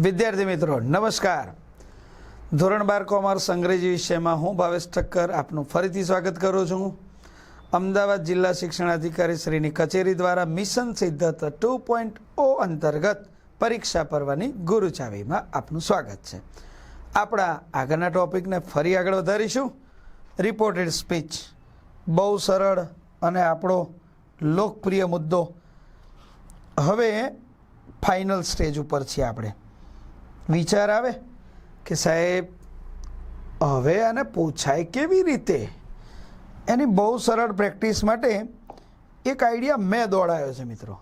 વિદ્યાર્થી મિત્રો નમસ્કાર. ધોરણ 12 કોમર્સ અંગ્રેજી વિષયમાં હું ભાવેશ ઠક્કર આપનું ફરીથી સ્વાગત કરું છું. અમદાવાદ જિલ્લા શિક્ષણાધિકારી શ્રીની કચેરી દ્વારા મિશન સિદ્ધત 2.0 અંતર્ગત પરીક્ષા પર્વની ગુરુ ચાવીમાં આપનું સ્વાગત છે. આપણા આગળના ટોપિકને ફરી આગળ વધારીશું. રિપોર્ટેડ સ્પીચ બહુ સરળ અને આપણો લોકપ્રિય મુદ્દો. હવે ફાઇનલ સ્ટેજ ઉપર છીએ આપણે. વિચાર આવે કે સાહેબ હવે આને પૂછાય કેવી રીતે? એની બહુ સરળ પ્રેક્ટિસ માટે એક આઈડિયા મેં દોડાયો છે મિત્રો,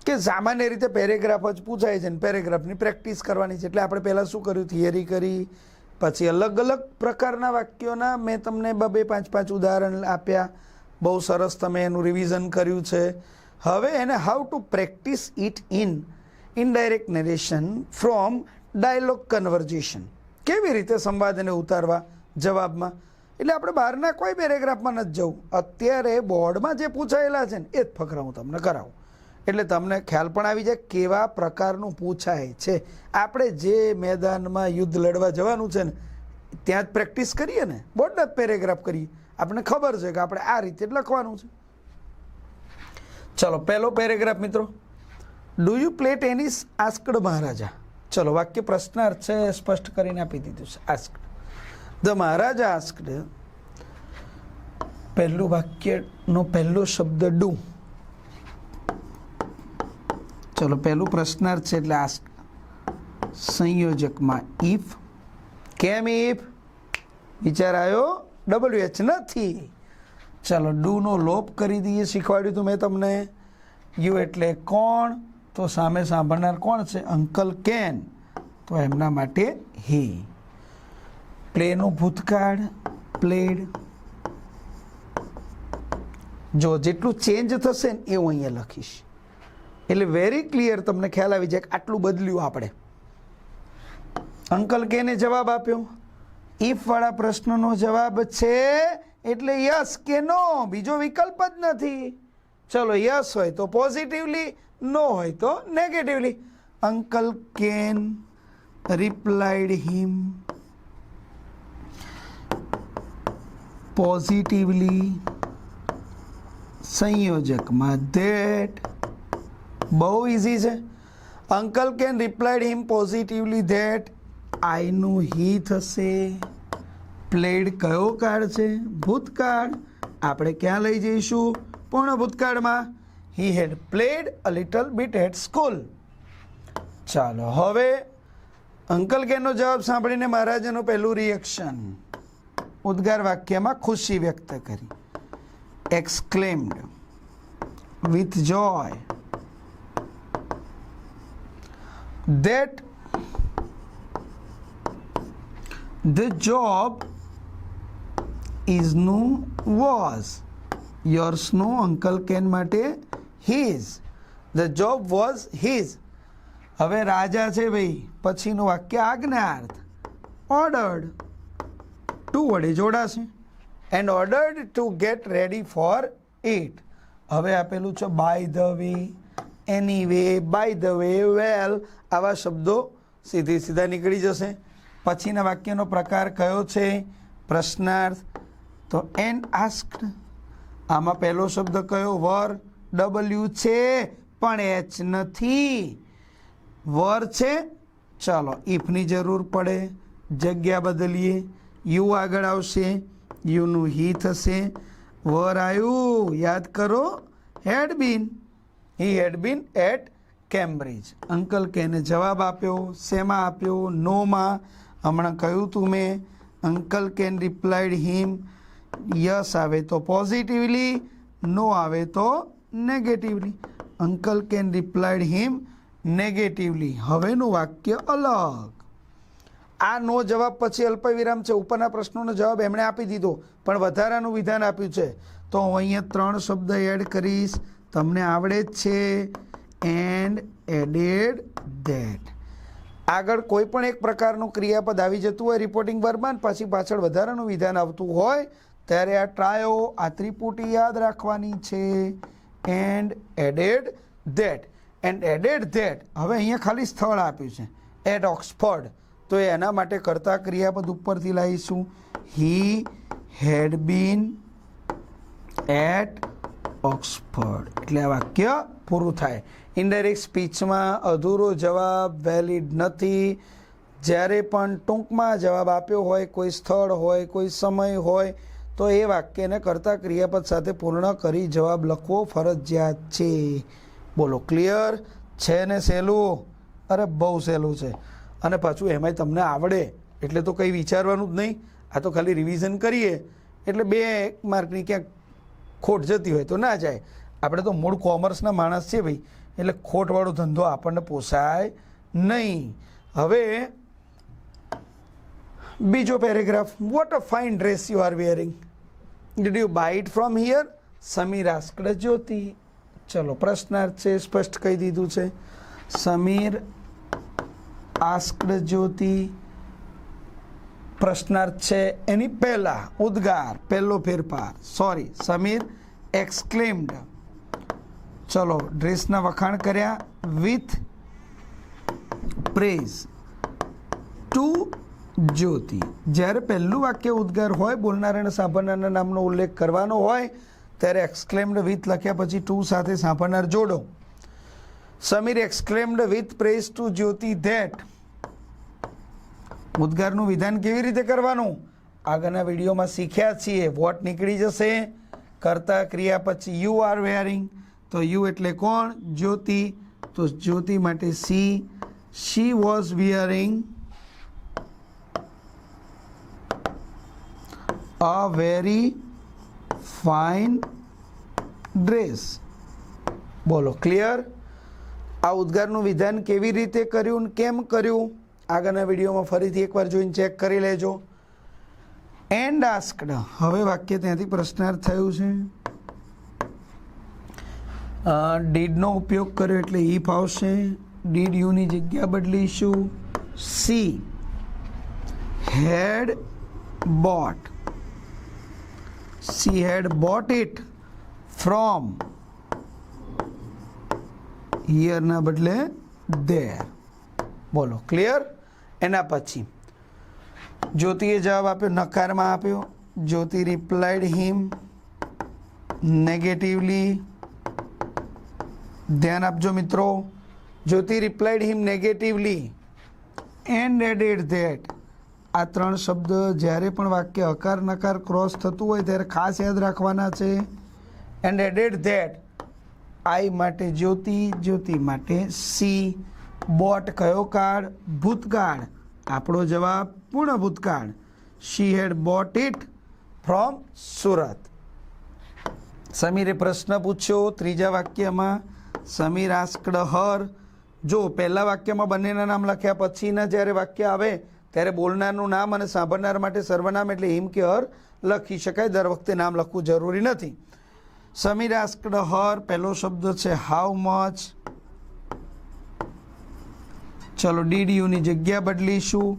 કે સામાન્ય રીતે પેરેગ્રાફ જ પૂછાય છે ને પેરેગ્રાફની પ્રેક્ટિસ કરવાની છે. એટલે આપણે પહેલાં શું કર્યું, થિયરી કરી, પછી અલગ અલગ પ્રકારના વાક્યોના મેં તમને 2-5 ઉદાહરણ આપ્યા. બહુ સરસ તમે એનું રિવિઝન કર્યું છે. હવે એને how to practice it in indirect narration from dialogue conversation, કેવી રીતે સંવાદને ઉતારવા જવાબમાં. એટલે આપણે બહારના કોઈ પેરેગ્રાફમાં નથી જવું. અત્યારે બોર્ડમાં જે પૂછાયેલા છે ને એ જ ફકરા હું તમને કરાવું, એટલે તમને ખ્યાલ પણ આવી જાય કેવા પ્રકારનું પૂછાય છે. આપણે જે મેદાનમાં યુદ્ધ લડવા જવાનું છે ને ત્યાં જ પ્રેક્ટિસ કરીએ ને, બોર્ડના જ પેરેગ્રાફ કરીએ. આપણને ખબર છે કે આપણે આ રીતે જ લખવાનું છે. ચલો પહેલો પેરેગ્રાફ મિત્રો, do you play tennis asked Maharaja. ચલો વાક્ય પ્રશ્નાર્થ છે, સ્પષ્ટ કરીને આપી દીધું છે. આસ્કડ ધ મહારાજા આસ્કડ, પહેલું વાક્યનો પહેલો શબ્દ ડુ. ચલો પહેલું પ્રશ્નાર્થ છે એટલે આસ્ક. સંયોજકમાં ઇફ. કેમ ઇફ? વિચાર આવ્યો? WH નથી. ચલો ડુનો લોપ કરી દઈએ, શીખવાડ્યું હતું મેં તમને. યુ એટલે કોણ? તો સામે સાંભળનાર કોણ છે? અંકલ કેન, તો એમના માટે હી. પ્લેનું ભૂતકાળ પ્લેડ. જો જેટલું ચેન્જ થશે ને એ હું અહીંયા લખીશ, એટલે વેરી ક્લિયર તમને ખ્યાલ આવી જાય કે આટલું બદલ્યું આપણે. અંકલ કેને જવાબ આપ્યો. ઇફ વાળા પ્રશ્નનો જવાબ છે એટલે યસ કે નો, બીજો વિકલ્પ જ નથી. ચલો યસ હોય તો પોઝિટિવલી, નો હોય તો negatively. Uncle Ken replied him positively. સંયોજકમાં ધેટ. બહુ ઇઝી છે. Uncle Ken replied him positively that. આઈનું હી થશે. પ્લેડ કયો કાળ છે? ભૂતકાળ. આપણે ક્યાં લઈ જઈશું? પૂર્ણ ભૂતકાળમાં. He had played a little bit at school. ચાલો હવે અંકલ કેનનો જવાબ સાંભળીને મહારાજાનું પહેલું રિએક્શન. ઉદ્ગાર વાક્યમાં ખુશી વ્યક્ત કરી. Exclaimed with Joy that the job is નું was. yours નું અંકલ કેન માટે his. the job was his. હવે રાજા છે ભાઈ, પછીનું વાક્ય આજ્ઞાર્થ. ordered ટુ વડે જોડાશે. and ordered to get ready for it. હવે આપેલું છે by the way, anyway, by the way, well. આવા શબ્દો સીધા નીકળી જશે. પછીના વાક્યનો પ્રકાર કયો છે? પ્રશ્નાર્થ. તો એન્ડ આસ્કડ. આમાં પહેલો શબ્દ કયો? વર. W છે પણ H નથી. વર છે. ચાલો ઇફની જરૂર પડે, જગ્યા બદલીએ. યુ આગળ આવશે, યુનું હી થશે. વર આવ્યું, યાદ કરો, હેડ બીન. હી હેડ બીન એટ કેમ્બ્રિજ. અંકલ કેને જવાબ આપ્યો. શેમાં આપ્યો? નોમાં. હમણાં કહ્યું તું મેં, uncle Ken replied him. Yes આવે તો પોઝિટિવલી, નો આવે તો negatively. Uncle Ken replied him negatively. હવેનું વાક્ય અલગ. આ નો જવાબ પછી અલ્પવિરામ છે. ઉપરના પ્રશ્નોનો જવાબ એમણે આપી દીધો પણ વધારાનું વિધાન આપ્યું છે, તો હું અહીંયા 3 શબ્દ એડ કરીશ. તમને આવડે જ છે. And added that. આગળ કોઈ પણ એક પ્રકારનું ક્રિયાપદ આવી જતું હોય રિપોર્ટિંગ વર્બમાં, પછી પાછળ વધારાનું વિધાન આવતું હોય ત્યારે આ ટ્રાયો, આ ત્રિપુટી યાદ રાખવાની છે. And added that. And added that. હવે અહીંયા ખાલી સ્થળ આપ્યું છે, એટ ઓક્સફર્ડ, તો એના માટે કર્તા ક્રિયાપદ ઉપરથી લાવીશું. હી હેડ બીન એટ ઓક્સફર્ડ, એટલે આ વાક્ય પૂરું થાય. ઇનડાયરેક્ટ સ્પીચમાં અધૂરો જવાબ વેલિડ નથી. જ્યારે પણ ટૂંકમાં જવાબ આપ્યો હોય, કોઈ સ્થળ હોય, કોઈ સમય હોય, તો એ વાક્યને કર્તા ક્રિયાપદ સાથે પૂર્ણ કરી જવાબ લખવો ફરજિયાત છે. બોલો ક્લિયર છે ને? સહેલું? અરે બહુ સહેલું છે. અને પાછું એમાંય તમને આવડે એટલે તો કંઈ વિચારવાનું જ નહીં. આ તો ખાલી રિવિઝન કરીએ એટલે 2 માર્કની ક્યાંક ખોટ જતી હોય તો ના જાય. આપણે તો મૂળ કોમર્સના માણસ છે ભાઈ, એટલે ખોટવાળો ધંધો આપણને પોસાય નહીં. હવે બીજો paragraph. What a fine dress you are wearing. Did you buy it from here? Sameer asked Jyoti. ચલો પ્રશ્નાર્થ છે, સ્પષ્ટ કહી દીધું છે. સમીર આસ્કડ જ્યોતિ. પ્રશ્નાર્થ છે એની પહેલા ઉદ્ગાર, પહેલો ફેરફાર. Sorry, Sameer exclaimed. ચલો ડ્રેસના વખાણ કર્યા વિથ પ્રેઝ ટુ જ્યોતિ. જ્યારે પહેલું વાક્ય ઉદ્ગાર હોય, બોલનાર અને સાંભળનારના નામનો ઉલ્લેખ કરવાનો હોય, ત્યારે એક્સક્લેમ્ડ વિથ લખ્યા પછી ટુ સાથે સાંભળનાર જોડો. Sameer exclaimed with praise to Jyoti that. ઉદ્ગારનું વિધાન કેવી રીતે કરવાનું આગળના વિડીયોમાં શીખ્યા છીએ. વોટ નીકળી જશે, કર્તા ક્રિયા પછી યુ આર વેરિંગ, તો યુ એટલે કોણ? જ્યોતિ. તો જ્યોતિ માટે she. She was wearing a very fine dress. બોલો ક્લિયર? આ ઉદ્ગારનું વિધાન કેવી રીતે કર્યું ને કેમ કર્યું આગળના વિડીયોમાં ફરીથી એકવાર જોઈને ચેક કરી લેજો. And asked. હવે વાક્ય ત્યાંથી પ્રશ્નાર્થ થયું છે. ડીડનો ઉપયોગ કર્યો એટલે ઇફ આવશે. ડીડ યુની જગ્યા બદલીશું. She had bought. She had bought it from હિયરના બદલે ધેર. બોલો ક્લિયર? એના પછી જ્યોતિએ જવાબ આપ્યો, નકારમાં આપ્યો. Jyoti replied him negatively. ધ્યાન આપજો મિત્રો. Jyoti replied him negatively and added that. આ 3 શબ્દ જ્યારે પણ વાક્ય હકાર નકાર ક્રોસ થતું હોય ત્યારે ખાસ યાદ રાખવાના છે. And added that. આઈ માટે જ્યોતિ, જ્યોતિ માટે સી. બોટ કયો કાળ? ભૂતકાળ. આપણો જવાબ પૂર્ણ ભૂતકાળ. She had bought it from Surat. સમીરે પ્રશ્ન પૂછ્યો ત્રીજા વાક્યમાં. Sameer asked her. જો પહેલા વાક્યમાં બંનેના નામ લખ્યા પછીના જ્યારે વાક્ય આવે ત્યારે બોલનારનું નામ અને સાંભળનાર માટે સર્વનામ એટલે હિમ કે હર લખી શકાય. દર વખતે નામ લખવું જરૂરી નથી. Sameer asked her. પહેલો શબ્દ છે હાઉ મચ. ચલો ડીડ યુની જગ્યા બદલીશું.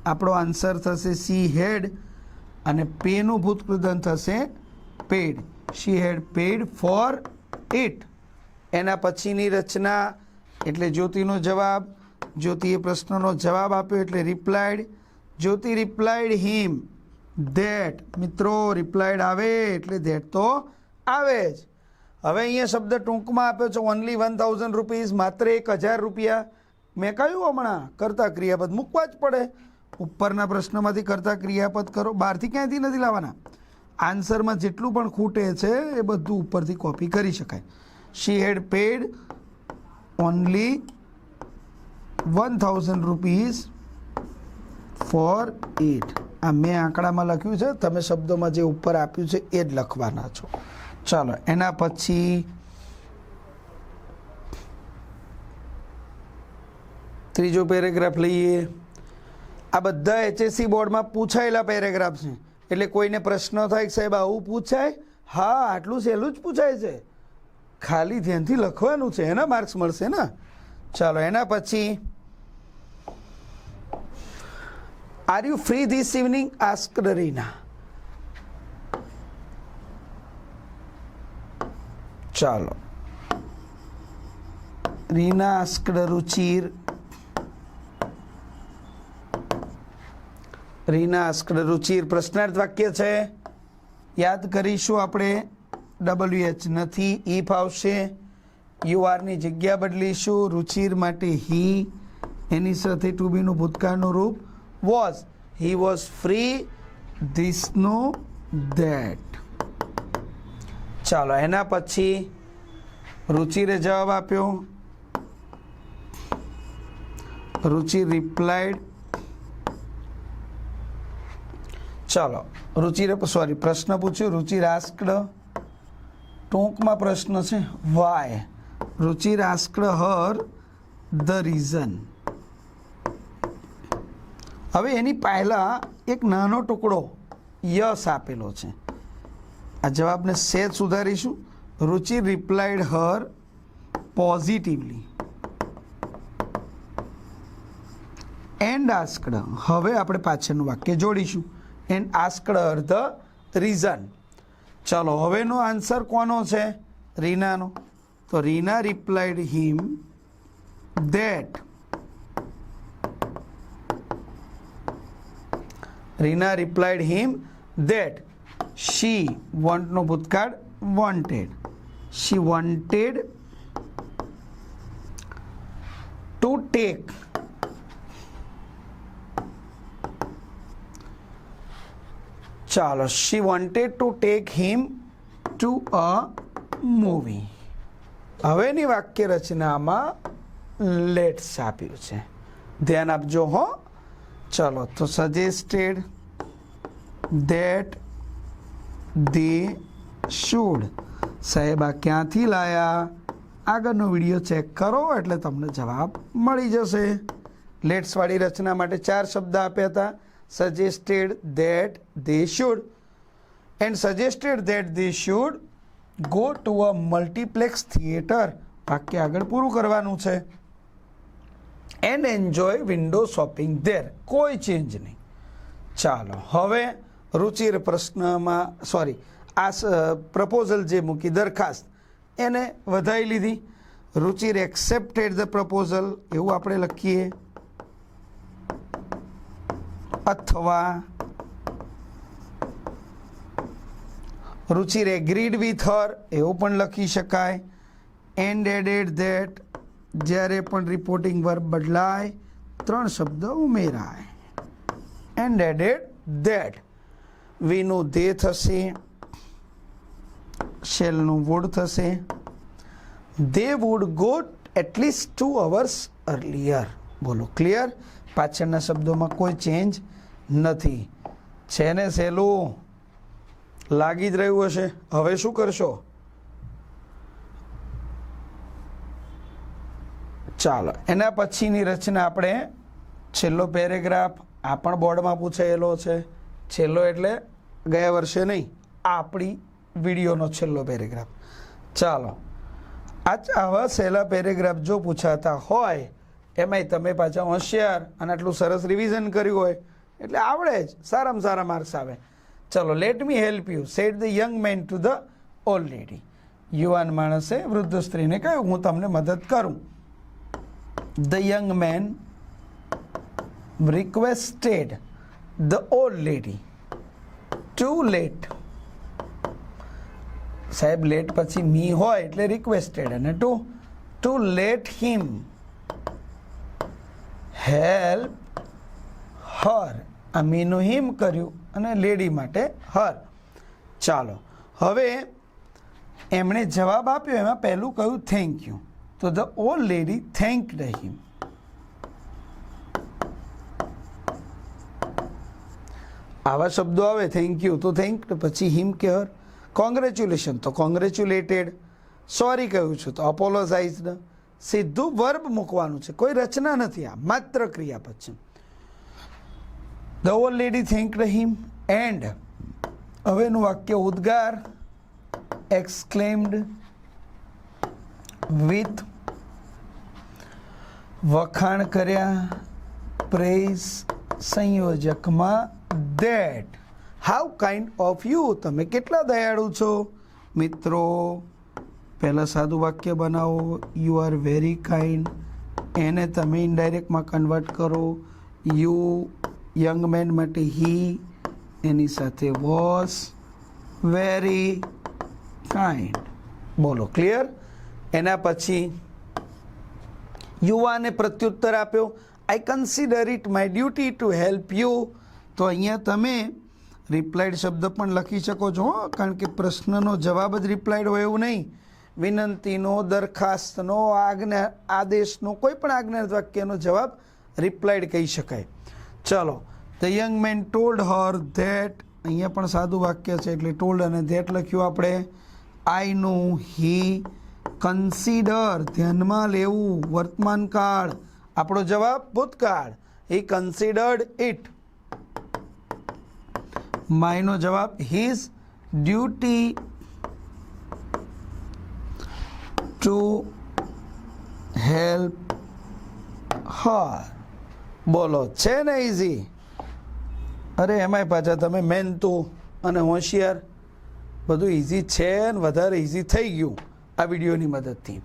આપણો આન્સર થશે સી હેડ અને પેનું ભૂતકૃદન થશે paid. She had paid for it. એના પછીની રચના એટલે જ્યોતિનો જવાબ. જ્યોતિએ પ્રશ્નનો જવાબ આપ્યો એટલે replied. Jyoti replied him that. મિત્રો રિપ્લાઇડ આવે એટલે ધેટ તો આવે જ. હવે અહીંયા શબ્દ ટૂંકમાં આપ્યો છે ઓનલી 1000 રૂપીઝ, માત્ર 1000 રૂપિયા. મેં કહ્યું હમણાં કર્તા ક્રિયાપદ મૂકવા જ પડે. ઉપરના પ્રશ્નમાંથી કર્તા ક્રિયાપદ કરો, બહારથી ક્યાંયથી નથી લાવવાના. આન્સરમાં જેટલું પણ ખૂટે છે એ બધું ઉપરથી કોપી કરી શકાય. She had paid only 1000 rupees for it. આ મેં આંકડામાં લખ્યું છે, તમે શબ્દોમાં જે ઉપર આપ્યું છે એ જ લખવાના છો. ચાલો એના પછી ત્રીજો પેરેગ્રાફ લઈએ. આ બધા HSC બોર્ડમાં પૂછાયેલા પેરેગ્રાફ છે, એટલે કોઈને પ્રશ્ન થાય કે સાહેબ આવું પૂછાય? હા, આટલું સહેલું જ પૂછાય છે, ખાલી ધ્યાનથી લખવાનું છે, એના માર્ક્સ મળશે ને. ચાલો એના પછી are you free this evening asked Reena. ચાલો રીના આસ્ક્ડ રુચિર. રીના આસ્કડ રુચિર પ્રશ્નાર્થ વાક્ય છે. યાદ કરીશું આપણે. WH નથી, ઇફ આવશે. યુ આરની જગ્યા બદલીશું. રુચિર માટે હી, એની સાથે ટુ બીનું ભૂતકાળનું રૂપ વોઝ. હી વોઝ ફ્રી ધીસનું ધેટ. ચાલો એના પછી રુચિરે જવાબ આપ્યો. રુચિ રિપ્લાઇડ. ચાલો રુચિરે પ્રશ્ન પૂછ્યો. રુચિર આસ્કડ, ટૂંકમાં પ્રશ્ન છે why. Ruchir asked her the reason. હવે એની પહેલા એક નાનો ટુકડો યસ આપેલો છે. આ જવાબને સેજ સુધારીશું. Ruchi replied her positively and asked. હવે આપણે પાછળનું વાક્ય જોડીશું. And asked her the reason. ચાલો હવેનો આન્સર કોનો છે? રીનાનો. તો Reena replied him that. Reena replied him that she વોન્ટનો ભૂતકાળ wanted. She wanted to take ચાલો she wanted to take him to a movie. હવેની વાક્ય રચનામાં લેટ્સ આપ્યું છે, ધ્યાન આપજો હો. ચલો તો સજેસ્ટેડ ધેટ દે શુડ. સાહેબ આ ક્યાંથી લાયા? આગળનો વિડીયો ચેક કરો એટલે તમને જવાબ મળી જશે. લેટ્સવાળી રચના માટે 4 શબ્દ આપ્યા હતા. Suggested that they should and suggested that they should go to a multiplex theatre. વાક્ય આગળ પૂરું કરવાનું છે. And enjoy window shopping there. કોઈ ચેન્જ નહીં. ચાલો હવે રુચિર પ્રશ્નમાં આ પ્રપોઝલ જે મૂકી દરખાસ્ત એને વધારી લીધી. રુચિર એક્સેપ્ટેડ ધ પ્રપોઝલ એવું આપણે લખીએ, અથવા રુચિર એગ્રીડ વિથ હર એવું પણ લખી શકાય. એન્ડ એડેડ ધેટ જ્યારે પણ રિપોર્ટિંગ વર્બ બદલાય 3 શબ્દ ઉમેરાય. એન્ડ એડેડ ધેટ વીનું દે થશે, શેલનું વુડ થશે. દે would go at least 2 hours earlier. બોલો ક્લિયર? પાછળના શબ્દોમાં કોઈ ચેન્જ નથી. છે ને સહેલું? લાગી જ રહ્યું હશે. હવે શું કરશો? ચાલો એના પછીની રચના આપણે છેલ્લો પેરેગ્રાફ. આ પણ બોર્ડમાં પૂછાયેલો છે. છેલ્લો એટલે ગયા વર્ષે નહીં, આપણી વિડીયોનો છેલ્લો પેરેગ્રાફ. ચાલો આવા સહેલા પેરેગ્રાફ જો પૂછાતા હોય, એમાંય તમે પાછા હોશિયાર અને આટલું સરસ રિવિઝન કર્યું હોય એટલે આવડે જ, સારામાં સારા માર્ક્સ આવે. ચલો let me help you said the young man to the old lady. યુવાન માણસે વૃદ્ધ સ્ત્રીને કહ્યું હું તમને મદદ કરું. The young man requested the old lady to let. સાહેબ લેટ પછી મી હોય એટલે રિક્વેસ્ટેડ, અને to let him help her. આ મીનું હિમ કર્યું અને લેડી માટે હર. ચાલો હવે એમણે જવાબ આપ્યો, એમાં પહેલું કહ્યું થેન્ક યુ. તો ધ ઓલ્ડ લેડી થેન્ક્ડ હિમ. આવા શબ્દો આવે થેન્ક યુ તો થેન્ક્ડ, પછી હિમ કે હર. કોંગ્રેચ્યુલેશન તો કોંગ્રેચ્યુલેટેડ. સોરી કહ્યું છું તો અપોલોજાઇઝડ. સીધું વર્બ મૂકવાનું છે, કોઈ રચના નથી, આ માત્ર ક્રિયાપદ છે. The old lady thanked him and હવેનું વાક્ય ઉદ્ગાર. એક્સક્લેમ્ડ વિથ વખાણ કર્યા. પ્રેઝ સંયોજકમાં that. How kind of you. તમે કેટલા દયાળુ છો. મિત્રો પહેલાં સાદું વાક્ય બનાવો. You are very kind. એને તમે ઇનડાયરેક્ટમાં કન્વર્ટ કરો. યુ યંગ મેન માટે હી, એની સાથે વોઝ વેરી કાઇન્ડ. બોલો ક્લિયર? એના પછી યુવાને પ્રત્યુત્તર આપ્યો, I consider it my duty to help you. તો અહીંયા તમે રિપ્લાઇડ શબ્દ પણ લખી શકો છો, કારણ કે પ્રશ્નનો જવાબ જ રિપ્લાઇડ હોય એવું નહીં. વિનંતીનો, દરખાસ્તનો, આદેશનો, કોઈ પણ આજ્ઞાર્થ વાક્યનો જવાબ રિપ્લાઇડ કહી શકાય. ચલો, the young man told her that. અહીંયા પણ સાદું વાક્ય છે એટલે ટોલ્ડ અને ધેટ લખ્યું આપણે. આઈ નો, હી, કન્સિડર ધ્યાનમાં લેવું, વર્તમાન કાળ. આપણો જવાબ ભૂતકાળ, હી કન્સિડર્ડ ઇટ. માયનો જવાબ his duty to help her. બોલો, છે ને ઇઝી? અરે એમાંય પાછા તમે મહેનતું અને હોશિયાર, બધું ઇઝી છે ને વધારે ઇઝી થઈ ગયું આ વિડીયોની મદદથી.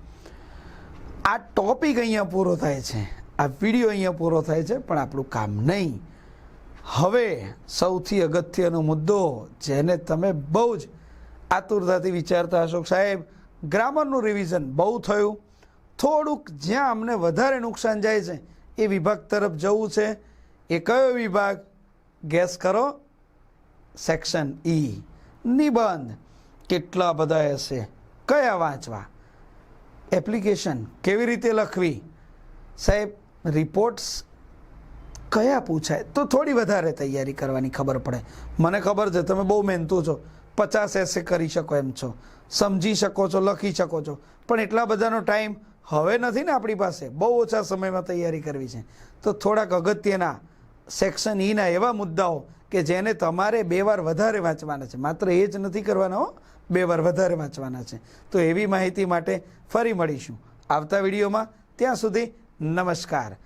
આ ટોપિક અહીંયા પૂરો થાય છે, આ વિડીયો અહીંયા પૂરો થાય છે, પણ આપણું કામ નહીં. હવે સૌથી અગત્યનો મુદ્દો જેને તમે બહુ જ આતુરતાથી વિચારતા હશો, સાહેબ ગ્રામરનું રિવિઝન બહુ થયું, થોડુંક જ્યાં અમને વધારે નુકસાન જાય છે એ વિભાગ તરફ જવું છે. એ કયો વિભાગ? ગેસ કરો. સેક્શન ઈ, નિબંધ. કેટલા બધા હશે, કયા વાંચવા, એપ્લિકેશન કેવી રીતે લખવી, સાહેબ રિપોર્ટ્સ કયા પૂછાય, તો થોડી વધારે તૈયારી કરવાની ખબર પડે. મને ખબર છે તમે બહુ મહેનતુ છો, 50 એસે કરી શકો એમ છો, સમજી શકો છો, લખી શકો છો, પણ એટલા બધાનો ટાઈમ હવે નથી ને આપણી પાસે, બહુ ઓછા સમયમાં તૈયારી કરવી છે. તો થોડાક અગત્યના સેક્શન ઈના એવા મુદ્દાઓ કે જેને તમારે 2 વાર વધારે વાંચવાના છે, માત્ર એ જ નથી કરવાના હો, 2 વાર વધારે વાંચવાના છે. તો એવી માહિતી માટે ફરી મળીશું આવતા વિડીયોમાં. ત્યાં સુધી નમસ્કાર.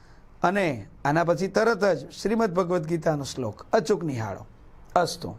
અને આના પછી તરત જ શ્રીમદ ભગવદ્ ગીતાનો શ્લોક અચૂક નિહાળો. અસ્તુ.